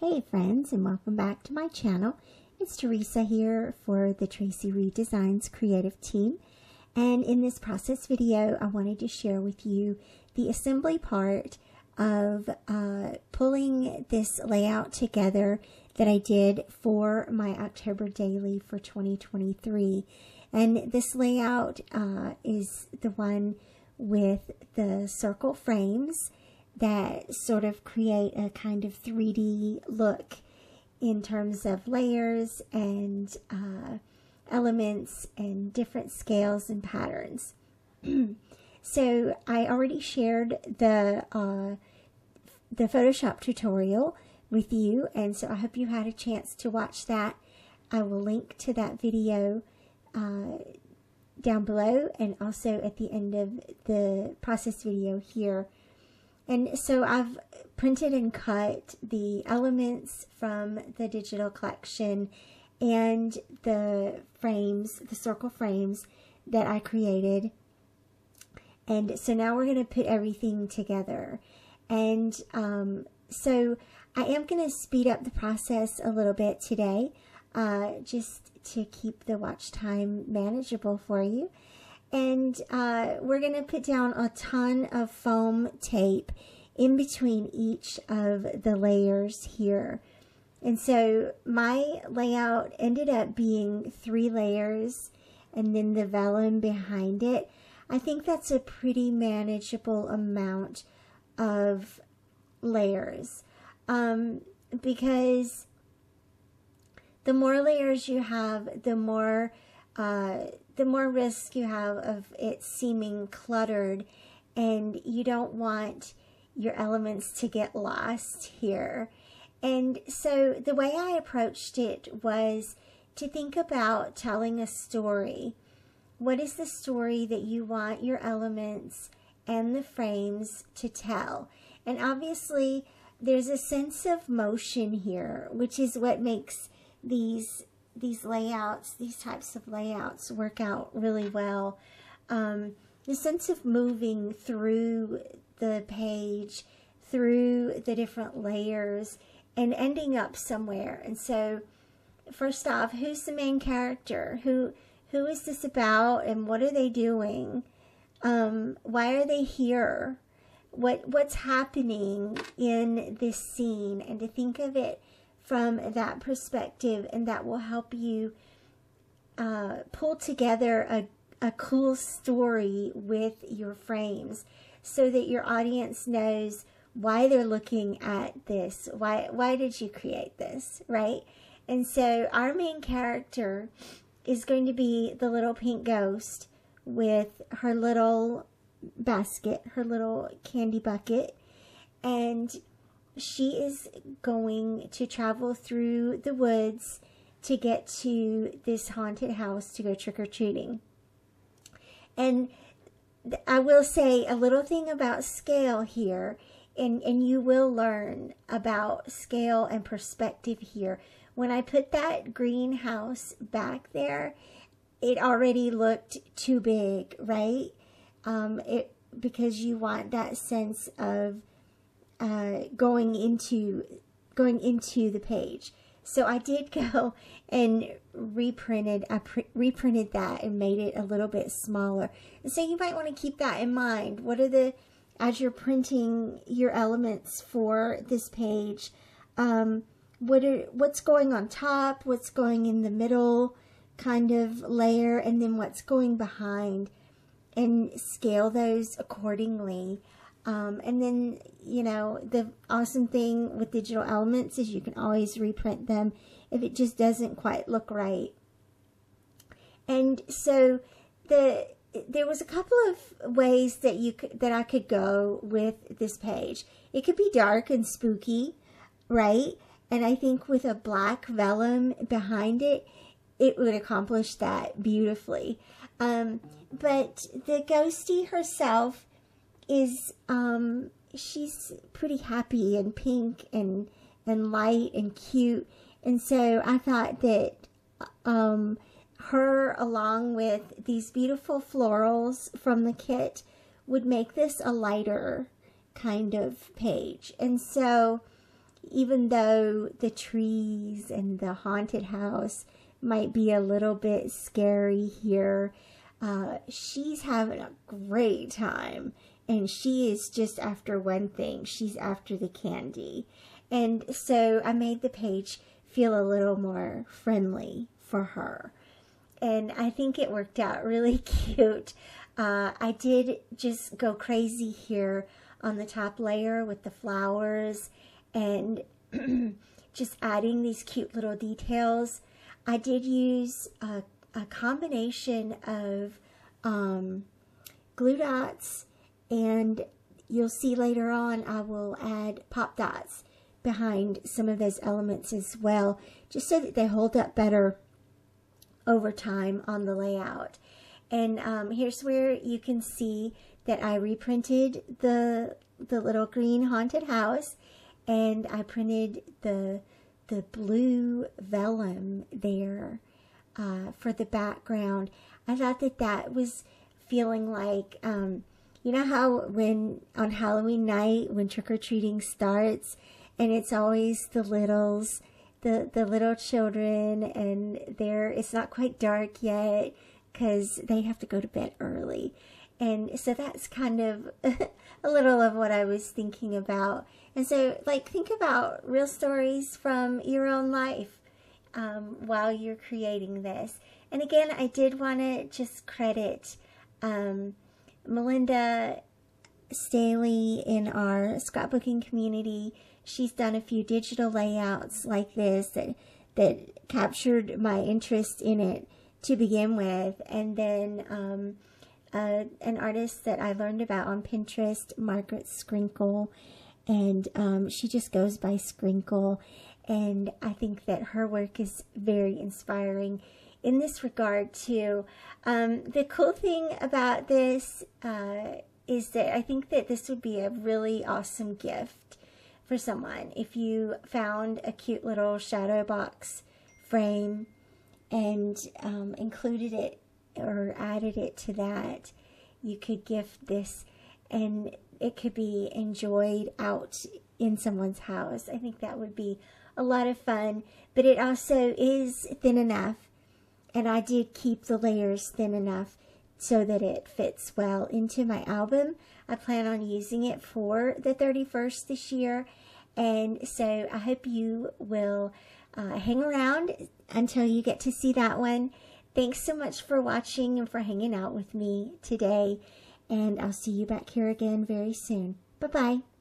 Hey friends, and welcome back to my channel. It's Teresa here for the Traci Redesigns creative team, and in this process video I wanted to share with you the assembly part of pulling this layout together that I did for my October daily for 2023. And this layout is the one with the circle frames that sort of create a kind of 3D look in terms of layers and elements and different scales and patterns. So I already shared the Photoshop tutorial with you, and so I hope you had a chance to watch that. I will link to that video down below and also at the end of the process video here. And so I've printed and cut the elements from the digital collection and the frames, the circle frames that I created. And so now we're going to put everything together. And so I am going to speed up the process a little bit today, just to keep the watch time manageable for you. And we're going to put down a ton of foam tape in between each of the layers here. And so my layout ended up being 3 layers and then the vellum behind it. I think that's a pretty manageable amount of layers, because the more layers you have, the more risk you have of it seeming cluttered, and you don't want your elements to get lost here. And so the way I approached it was to think about telling a story. What is the story that you want your elements and the frames to tell? And obviously there's a sense of motion here, which is what makes these layouts, these types of layouts work out really well. The sense of moving through the page, through the different layers, and ending up somewhere. And so first off, who's the main character? Who is this about, and what are they doing? Why are they here? What's happening in this scene? And to think of it from that perspective, and that will help you pull together a cool story with your frames so that your audience knows why they're looking at this. Why did you create this, right? And so our main character is going to be the little pink ghost with her little basket, her little candy bucket, and she is going to travel through the woods to get to this haunted house to go trick-or-treating. And I will say a little thing about scale here, and you will learn about scale and perspective here. When I put that greenhouse back there, it already looked too big, right? Because you want that sense of going into the page. So I did go and reprinted that and made it a little bit smaller. And so you might want to keep that in mind. What are as you're printing your elements for this page, what's going on top, what's going in the middle kind of layer, and then what's going behind, and scale those accordingly. And then, you know, the awesome thing with digital elements is you can always reprint them if it just doesn't quite look right. And so there was a couple of ways that I could go with this page. It could be dark and spooky, right? And I think with a black vellum behind it, it would accomplish that beautifully. But the ghostie herself is, she's pretty happy and pink and light and cute. And so I thought that her, along with these beautiful florals from the kit, would make this a lighter kind of page. And so even though the trees and the haunted house might be a little bit scary here, she's having a great time. And she is just after one thing. She's after the candy. And so I made the page feel a little more friendly for her. And I think it worked out really cute. I did just go crazy here on the top layer with the flowers and just adding these cute little details. I did use a combination of glue dots, and you'll see later on I will add pop dots behind some of those elements as well, just so that they hold up better over time on the layout. And here's where you can see that I reprinted the little green haunted house, and I printed the blue vellum there for the background. I thought that that was feeling like, you know how when on Halloween night when trick-or-treating starts, and it's always the littles, the little children, and it's not quite dark yet because they have to go to bed early. And so that's kind of a little of what I was thinking about. And so, like, think about real stories from your own life while you're creating this. And again, I did want to just credit Melinda Staley in our scrapbooking community. She's done a few digital layouts like this that captured my interest in it to begin with. And then an artist that I learned about on Pinterest, Margaret Scrinkle, and she just goes by Scrinkle. And I think that her work is very inspiring in this regard too. The cool thing about this is that I think that this would be a really awesome gift for someone. If you found a cute little shadow box frame and included it or added it to that, you could gift this and it could be enjoyed out in someone's house. I think that would be a lot of fun, but it also is thin enough, and I did keep the layers thin enough so that it fits well into my album. I plan on using it for the 31st this year, and so I hope you will hang around until you get to see that one. Thanks so much for watching and for hanging out with me today, and I'll see you back here again very soon. Bye-bye.